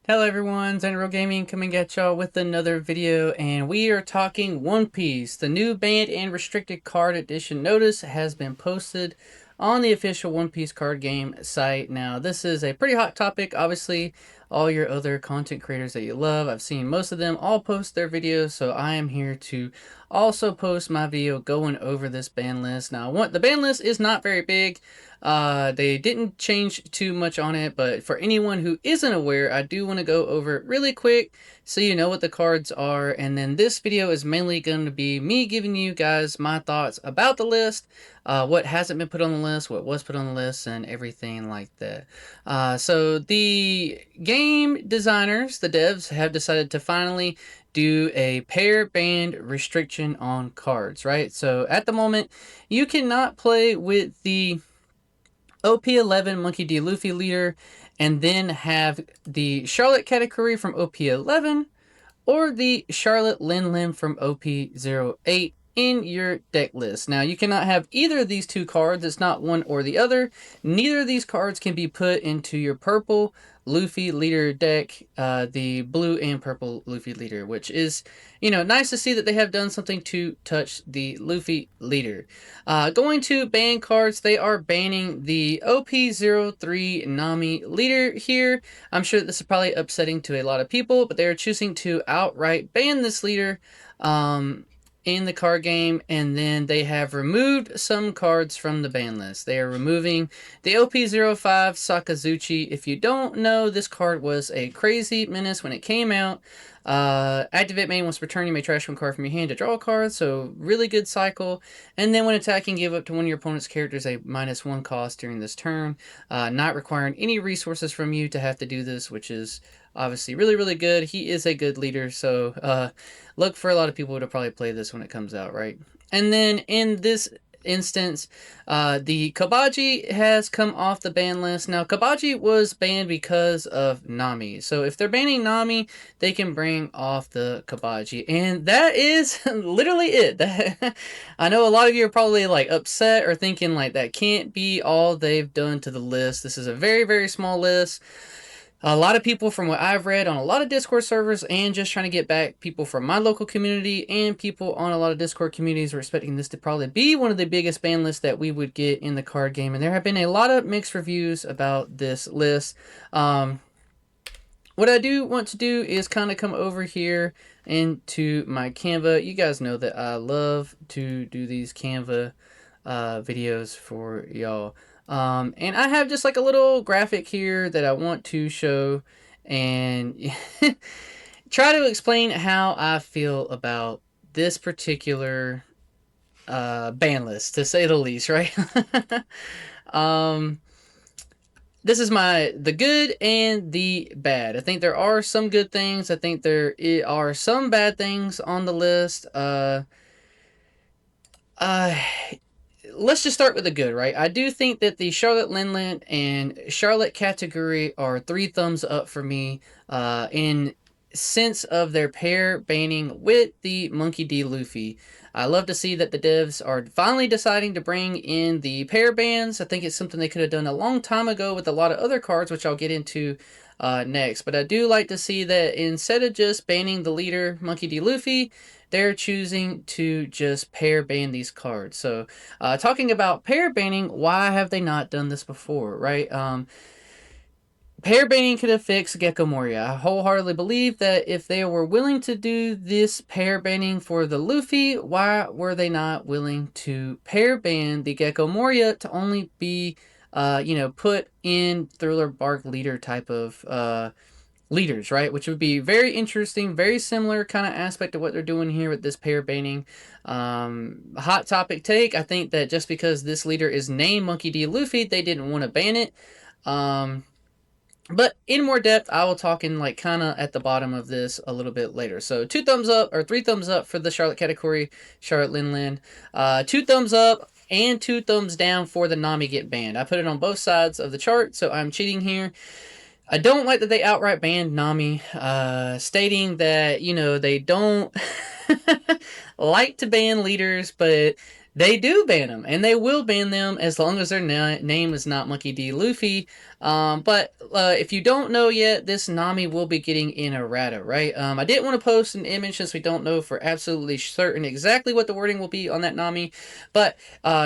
Hello everyone, Zenro Gaming coming at y'all with another video, and we are talking One Piece. The new banned and restricted card edition notice has been posted on the official One Piece card game site. Now, this is a pretty hot topic. Obviously, all your other content creators that you love, I've seen most of them all post their videos, so I am here to also post my video going over this ban list. Now, the ban list is not very big. They didn't change too much on it, but for anyone who isn't aware, I do want to go over it really quick so you know what the cards are. And then this video is mainly going to be me giving you guys my thoughts about the list, what hasn't been put on the list, what was put on the list, and everything like that. So the game designers, the devs, have decided to finally do a pair band restriction on cards, right? So at the moment, you cannot play with the OP11 Monkey D. Luffy leader, and then have the Charlotte category from OP11 or the Charlotte Lin Lim from OP08 in your deck list. Now, you cannot have either of these two cards. It's not one or the other. Neither of these cards can be put into your purple Luffy leader deck, the blue and purple Luffy leader, which is, nice to see that they have done something to touch the Luffy leader. Going to ban cards, they are banning the OP03 Nami leader here. I'm sure that this is probably upsetting to a lot of people, but they're choosing to outright ban this leader in the card game, and then they have removed some cards from the ban list. They are removing the OP05 Sakazuchi. If you don't know, this card was a crazy menace when it came out. Activate main, once per turn, you may trash one card from your hand to draw a card, so really good cycle. And then when attacking, give up to one of your opponent's characters a -1 cost during this turn, not requiring any resources from you to have to do this, which is obviously really, really good. He is a good leader, so look for a lot of people to probably play this when it comes out, right? And then in this instance, the Kabaji has come off the ban list. Now, Kabaji was banned because of Nami. So if they're banning Nami, they can bring off the Kabaji. And that is literally it. I know a lot of you are probably like upset or thinking like that can't be all they've done to the list. This is a very, very small list. A lot of people, from what I've read on a lot of Discord servers, and just trying to get back people from my local community and people on a lot of Discord communities, are expecting this to probably be one of the biggest ban lists that we would get in the card game. And there have been a lot of mixed reviews about this list. What I do want to do is kind of come over here into my Canva. You guys know that I love to do these Canva videos for y'all. And I have just like a little graphic here that I want to show and try to explain how I feel about this particular ban list, to say the least, right? um, this is the good and the bad. I think there are some good things. I think there are some bad things on the list. Uh, let's just start with the good, right? I do think that the Charlotte Linland and Charlotte category are 3 thumbs up for me in sense of their pair banning with the Monkey D. Luffy. I love to see that the devs are finally deciding to bring in the pair bans. I think it's something they could have done a long time ago with a lot of other cards, which I'll get into next. But I do like to see that instead of just banning the leader, Monkey D. Luffy, they're choosing to just pair ban these cards. So, talking about pair banning, why have they not done this before, right? Pair banning could have fixed Gecko Moria. I wholeheartedly believe that if they were willing to do this pair banning for the Luffy, why were they not willing to pair ban the Gecko Moria to only be, put in Thriller Bark leader type of leaders, right? Which would be very interesting, very similar kind of aspect of what they're doing here with this pair banning. Hot topic take, I think that just because this leader is named Monkey D. Luffy, they didn't want to ban it. But in more depth, I will talk in like kind of at the bottom of this a little bit later. So 2 thumbs up or 3 thumbs up for the Charlotte category, Charlotte Linland. 2 thumbs up and 2 thumbs down for the Nami get banned. I put it on both sides of the chart, so I'm cheating here. I don't like that they outright banned Nami, stating that, they don't like to ban leaders, but They do ban them, and they will ban them as long as their name is not Monkey D. Luffy. But if you don't know yet, this Nami will be getting in errata, right? I didn't want to post an image since we don't know for absolutely certain exactly what the wording will be on that Nami. But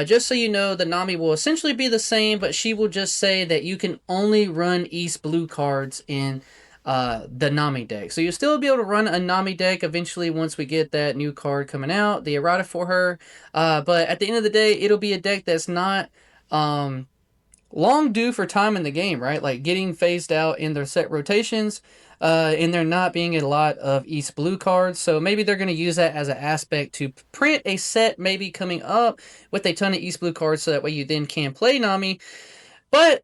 just so you know, the Nami will essentially be the same, but she will just say that you can only run East Blue cards in the Nami deck. So you'll still be able to run a Nami deck eventually once we get that new card coming out, the errata for her. But at the end of the day, it'll be a deck that's not long due for time in the game, right? Like getting phased out in their set rotations, and there not being a lot of East Blue cards. So maybe they're going to use that as an aspect to print a set maybe coming up with a ton of East Blue cards so that way you then can play Nami. But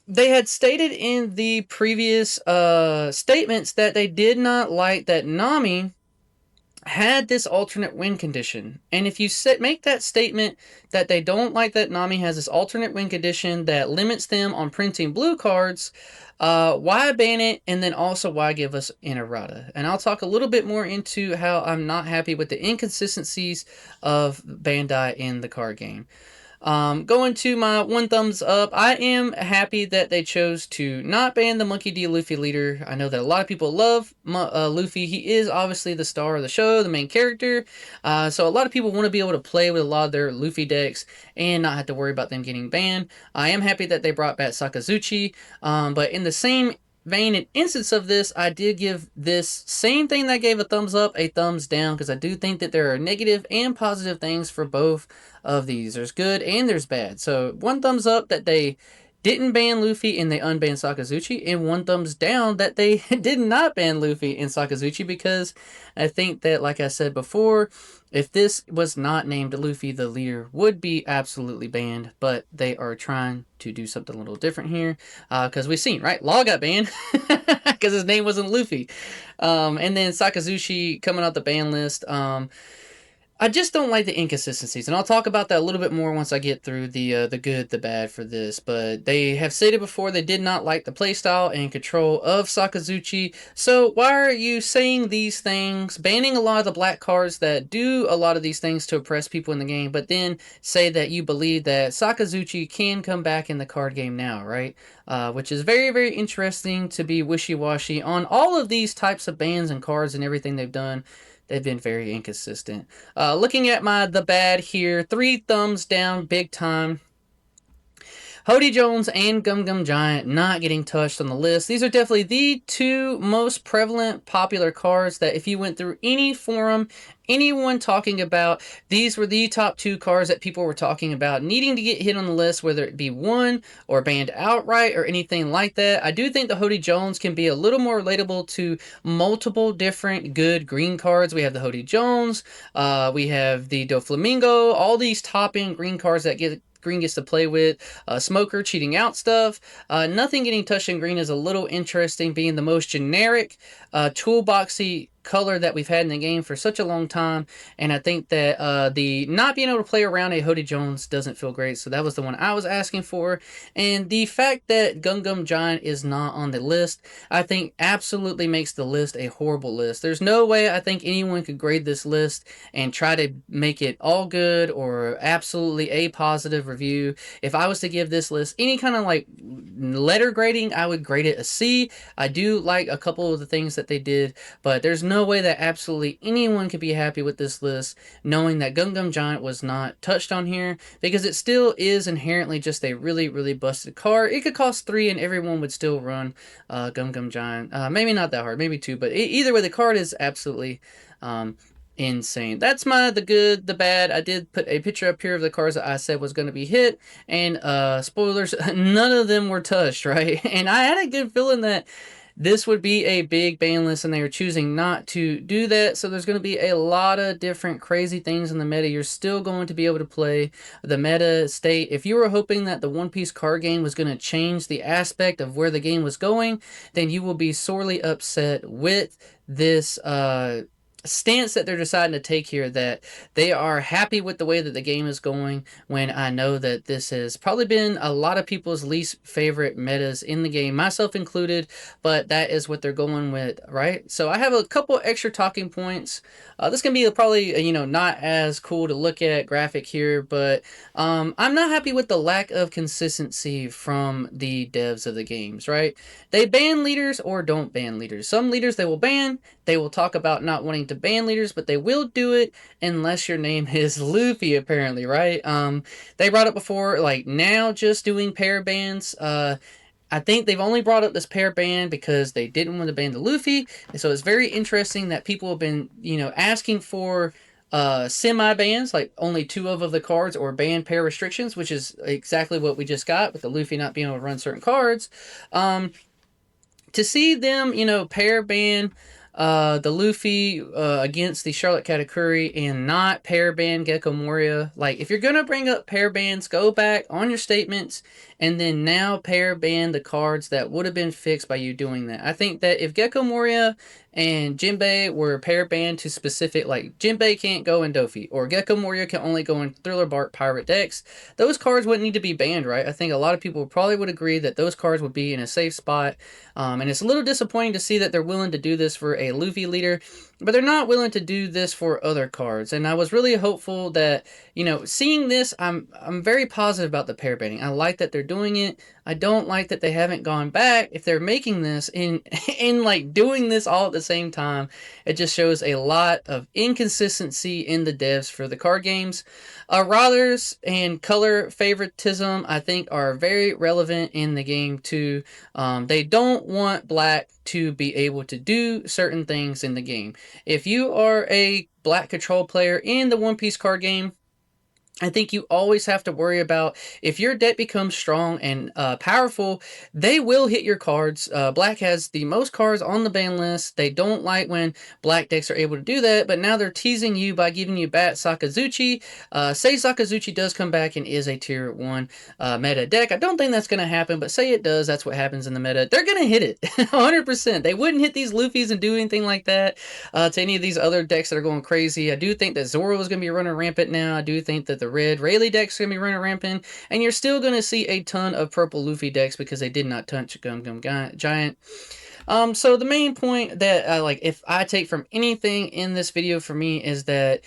they had stated in the previous statements that they did not like that Nami had this alternate win condition. And if you make that statement that they don't like that Nami has this alternate win condition that limits them on printing blue cards, why ban it? And then also why give us an errata? And I'll talk a little bit more into how I'm not happy with the inconsistencies of Bandai in the card game. Going to my one thumbs up, I am happy that they chose to not ban the Monkey D. Luffy leader. I know that a lot of people love Luffy. He is obviously the star of the show, the main character. So a lot of people want to be able to play with a lot of their Luffy decks and not have to worry about them getting banned. I am happy that they brought back Sakazuchi. But in the same vein and instance of this, I did give this same thing that I gave a thumbs up a thumbs down, because I do think that there are negative and positive things for both of these. There's good and there's bad. So one thumbs up that they didn't ban Luffy and they unbanned Sakazuchi, and one thumbs down that they did not ban Luffy and Sakazuchi, because I think that, like I said before, if this was not named Luffy, the leader would be absolutely banned, but they are trying to do something a little different here, because we've seen, right? Law got banned because his name wasn't Luffy. And then Sakazuchi coming out the ban list. I just don't like the inconsistencies, and I'll talk about that a little bit more once I get through the good, the bad for this. But they have stated before they did not like the playstyle and control of Sakazuchi. So why are you saying these things, banning a lot of the black cards that do a lot of these things to oppress people in the game, but then say that you believe that Sakazuchi can come back in the card game now, right? Which is very, very interesting to be wishy-washy on all of these types of bans and cards and everything they've done. They've been very inconsistent. Looking at the bad here, 3 thumbs down, big time. Hody Jones and Gum Gum Giant not getting touched on the list. These are definitely the 2 most prevalent popular cards that if you went through any forum, anyone talking about, these were the top 2 cards that people were talking about needing to get hit on the list, whether it be won or banned outright or anything like that. I do think the Hody Jones can be a little more relatable to multiple different good green cards. We have the Hody Jones, we have the Doflamingo, all these top end green cards that green gets to play with. Smoker cheating out stuff. Nothing getting touched in green is a little interesting, being the most generic toolboxy color that we've had in the game for such a long time, and I think that the not being able to play around a Hody Jones doesn't feel great, so that was the one I was asking for. And the fact that Gum Gum Giant is not on the list, I think absolutely makes the list a horrible list. There's no way I think anyone could grade this list and try to make it all good or absolutely a positive review. If I was to give this list any kind of like letter grading, I would grade it a C. I do like a couple of the things that they did, but there's no way that absolutely anyone could be happy with this list knowing that Gum Gum Giant was not touched on here, because it still is inherently just a really, really busted card. It could cost 3 and everyone would still run Gum Gum Giant. Maybe not that hard, maybe 2, but either way, the card is absolutely insane. That's the good, the bad. I did put a picture up here of the cards that I said was going to be hit, and spoilers, none of them were touched, right? And I had a good feeling that this would be a big ban list, and they are choosing not to do that. So there's going to be a lot of different crazy things in the meta. You're still going to be able to play the meta state. If you were hoping that the One Piece card game was going to change the aspect of where the game was going, then you will be sorely upset with this stance that they're deciding to take here, that they are happy with the way that the game is going, when I know that this has probably been a lot of people's least favorite metas in the game, myself included, but that is what they're going with, right? So I have a couple extra talking points. This can be probably, not as cool to look at graphic here, but I'm not happy with the lack of consistency from the devs of the games, right? They ban leaders or don't ban leaders. Some leaders they will ban, they will talk about not wanting to ban leaders, but they will do it unless your name is Luffy, apparently, right? They brought up before, like, now just doing pair bans. I think they've only brought up this pair ban because they didn't want to ban the Luffy. And so it's very interesting that people have been, asking for semi bans, like only 2 of the cards, or ban pair restrictions, which is exactly what we just got with the Luffy not being able to run certain cards. To see them, pair ban the Luffy against the Charlotte Katakuri and not pair ban Gecko Moria. Like, if you're gonna bring up pair bans, go back on your statements and then now pair ban the cards that would have been fixed by you doing that. I think that if Gecko Moria and Jinbei were pair banned to specific, like Jinbei can't go in Dofi, or Gecko Moria can only go in Thriller Bark Pirate decks, those cards wouldn't need to be banned, right? I think a lot of people probably would agree that those cards would be in a safe spot. And it's a little disappointing to see that they're willing to do this for a Luffy leader, but they're not willing to do this for other cards. And I was really hopeful that, seeing this, I'm very positive about the pair banning. I like that they're doing it. I don't like that they haven't gone back. If they're making this in like doing this all at the same time, it just shows a lot of inconsistency in the devs for the card games. Erratas and color favoritism, I think, are very relevant in the game too. They don't want black to be able to do certain things in the game. If you are a black control player in the One Piece card game, I think you always have to worry about, if your deck becomes strong and powerful, they will hit your cards. Black has the most cards on the ban list. They don't like when black decks are able to do that, but now they're teasing you by giving you Bat Sakazuchi. Say Sakazuchi does come back and is a tier 1 meta deck. I don't think that's going to happen, but say it does, that's what happens in the meta. They're going to hit it 100%. They wouldn't hit these Luffys and do anything like that to any of these other decks that are going crazy. I do think that Zoro is going to be running rampant now. I do think that the red Rayleigh decks are going to be running rampant, and you're still going to see a ton of purple Luffy decks because they did not touch Gum Gum Giant. So the main point that if I take from anything in this video for me, is that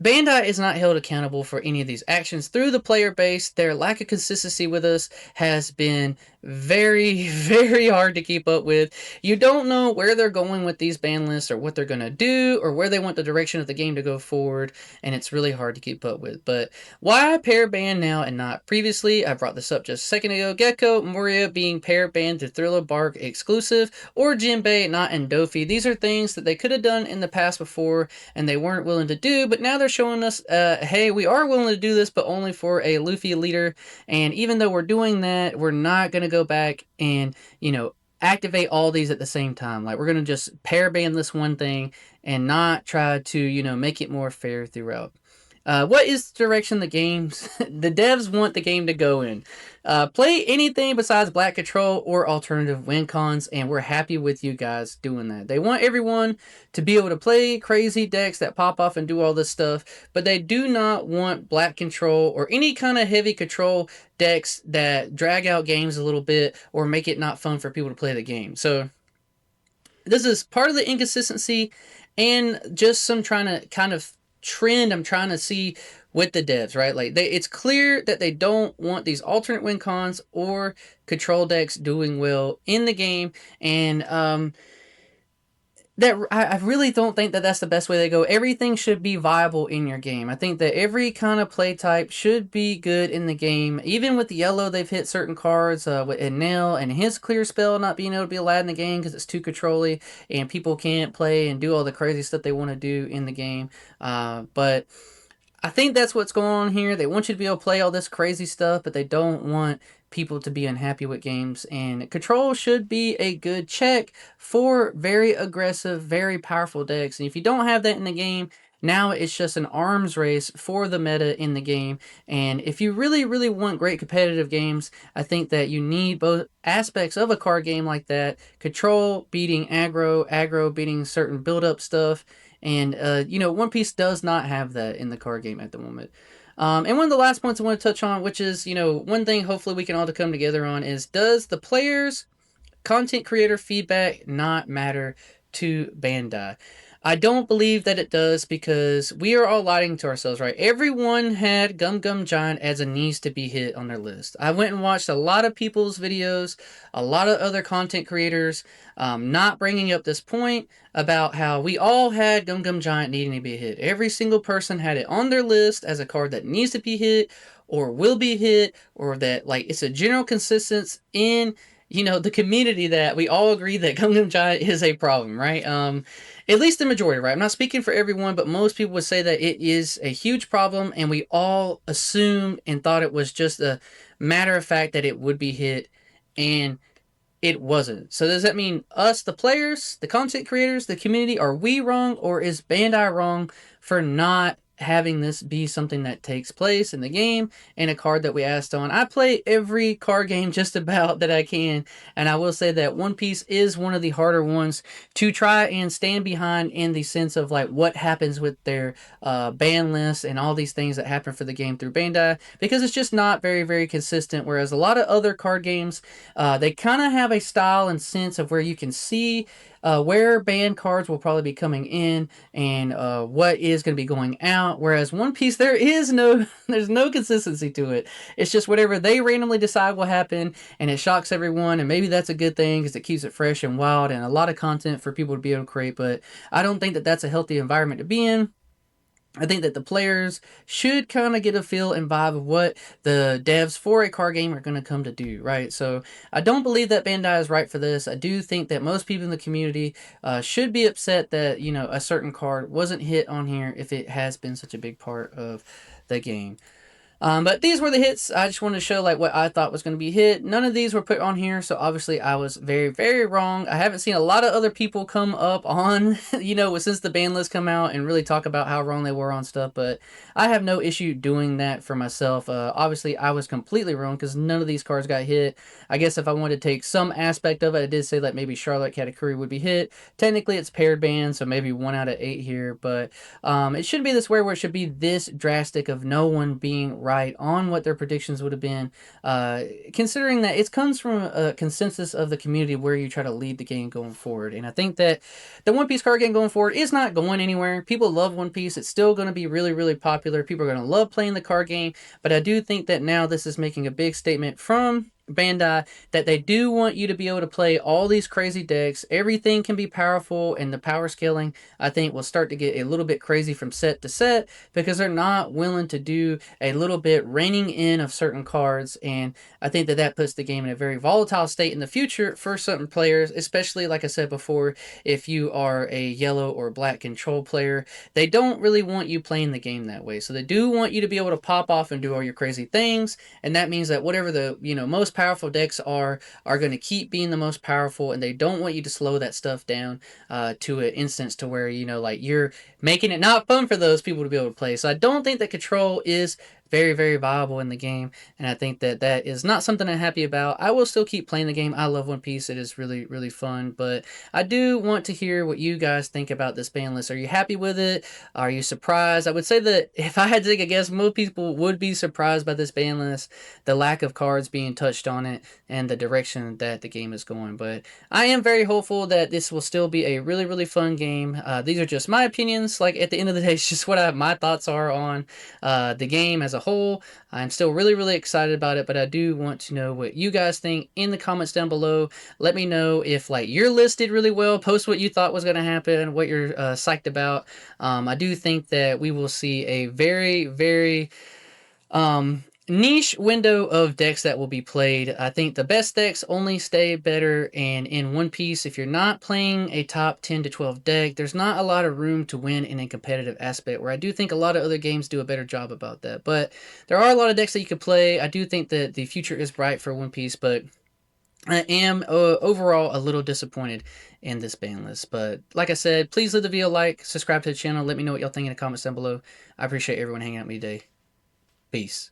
Bandai is not held accountable for any of these actions through the player base. Their lack of consistency with us has been very, very hard to keep up with. You don't know where they're going with these ban lists, or what they're going to do, or where they want the direction of the game to go forward, and it's really hard to keep up with. But why pair ban now and not previously? I brought this up just a second ago. Gecko Moria being pair banned to Thriller Bark exclusive, or Jinbei not in Dofi. These are things that they could have done in the past before, and they weren't willing to do, but now they're showing us, hey, we are willing to do this, but only for a Luffy leader. And even though we're doing that, we're not going to go back and, activate all these at the same time. Like, we're going to just pair ban this one thing and not try to, make it more fair throughout. What is the direction the devs want the game to go in? Play anything besides black control or alternative win cons, and we're happy with you guys doing that. They want everyone to be able to play crazy decks that pop off and do all this stuff, but they do not want black control or any kind of heavy control decks that drag out games a little bit or make it not fun for people to play the game. So this is part of the inconsistency and just some trying to kind of trend I'm trying to see with the devs, right? Like, it's clear that they don't want these alternate win cons or control decks doing well in the game, and that I really don't think that that's the best way to go. Everything should be viable in your game. I think that every kind of play type should be good in the game. Even with the yellow, they've hit certain cards with Enel and his clear spell not being able to be allowed in the game because it's too controlly and people can't play and do all the crazy stuff they want to do in the game. But I think that's what's going on here. They want you to be able to play all this crazy stuff, but they don't want people to be unhappy with games. And control should be a good check for very aggressive, very powerful decks. And if you don't have that in the game, Now it's just an arms race for the meta in the game. And if you really, really want great competitive games, I think that you need both aspects of a card game like that: control beating aggro, aggro beating certain build up stuff. And, One Piece does not have that in the card game at the moment. And one of the last points I want to touch on, which is, one thing hopefully we can all come together on, is does the players' content creator feedback not matter to Bandai? I don't believe that it does, because we are all lying to ourselves, right? Everyone had Gum Gum Giant as a needs to be hit on their list. I went and watched a lot of people's videos, a lot of other content creators, not bringing up this point about how we all had Gum Gum Giant needing to be hit. Every single person had it on their list as a card that needs to be hit or will be hit, or that like it's a general consistency in the community that we all agree that Gum Gum Giant is a problem, right? At least the majority, right? I'm not speaking for everyone, but most people would say that it is a huge problem, and we all assumed and thought it was just a matter of fact that it would be hit, and it wasn't. So does that mean us, the players, the content creators, the community, are we wrong, or is Bandai wrong for not having this be something that takes place in the game and a card that we asked on? I play every card game just about that I can, and I will say that One Piece is one of the harder ones to try and stand behind, in the sense of like what happens with their ban lists and all these things that happen for the game through Bandai, because it's just not very, very consistent. Whereas a lot of other card games, they kind of have a style and sense of where you can see where banned cards will probably be coming in, and what is going to be going out. Whereas One Piece, there's no consistency to it. It's just whatever they randomly decide will happen, and it shocks everyone. And maybe that's a good thing, because it keeps it fresh and wild, and a lot of content for people to be able to create. But I don't think that that's a healthy environment to be in. I think that the players should kind of get a feel and vibe of what the devs for a card game are going to come to do, right? So I don't believe that Bandai is right for this. I do think that most people in the community should be upset that, a certain card wasn't hit on here if it has been such a big part of the game. But these were the hits. I just wanted to show like what I thought was going to be hit. None of these were put on here, so obviously I was very, very wrong. I haven't seen a lot of other people come up on, since the ban list come out, and really talk about how wrong they were on stuff, but I have no issue doing that for myself. Obviously, I was completely wrong, because none of these cards got hit. I guess if I wanted to take some aspect of it, I did say that maybe Charlotte Katakuri would be hit. Technically, it's paired ban, so maybe 1 out of 8 here, but it shouldn't be this way where it should be this drastic of no one being right on what their predictions would have been, considering that it comes from a consensus of the community where you try to lead the game going forward. And I think that the One Piece card game going forward is not going anywhere. People love One Piece. It's still going to be really, really popular. People are going to love playing the card game, but I do think that now this is making a big statement from Bandai that they do want you to be able to play all these crazy decks. Everything can be powerful, and the power scaling, I think, will start to get a little bit crazy from set to set, because they're not willing to do a little bit reining in of certain cards. And I think that that puts the game in a very volatile state in the future for certain players, especially, like I said before, if you are a yellow or black control player. They don't really want you playing the game that way, so they do want you to be able to pop off and do all your crazy things, and that means that whatever the most powerful decks are going to keep being the most powerful, and they don't want you to slow that stuff down to an instance to where like you're making it not fun for those people to be able to play. So I don't think that control is very, very viable in the game, and I think that that is not something I'm happy about. I will still keep playing the game. I love One Piece. It is really, really fun, but I do want to hear what you guys think about this ban list. Are you happy with it? Are you surprised? I would say that if I had to take a guess, most people would be surprised by this ban list, the lack of cards being touched on it, and the direction that the game is going. But I am very hopeful that this will still be a really, really fun game. These are just my opinions. Like, at the end of the day, it's just what my thoughts are on the game as a whole. I'm still really, really excited about it, but I do want to know what you guys think in the comments down below. Let me know if like your list did really well. Post what you thought was going to happen, what you're psyched about. I do think that we will see a very, very niche window of decks that will be played. I think the best decks only stay better, and in One Piece, if you're not playing a top 10 to 12 deck, there's not a lot of room to win in a competitive aspect, where I do think a lot of other games do a better job about that. But there are a lot of decks that you could play. I do think that the future is bright for One Piece, but I am overall a little disappointed in this ban list. But like I said, please leave the video a like, subscribe to the channel, let me know what y'all think in the comments down below. I appreciate everyone hanging out with me today. Peace.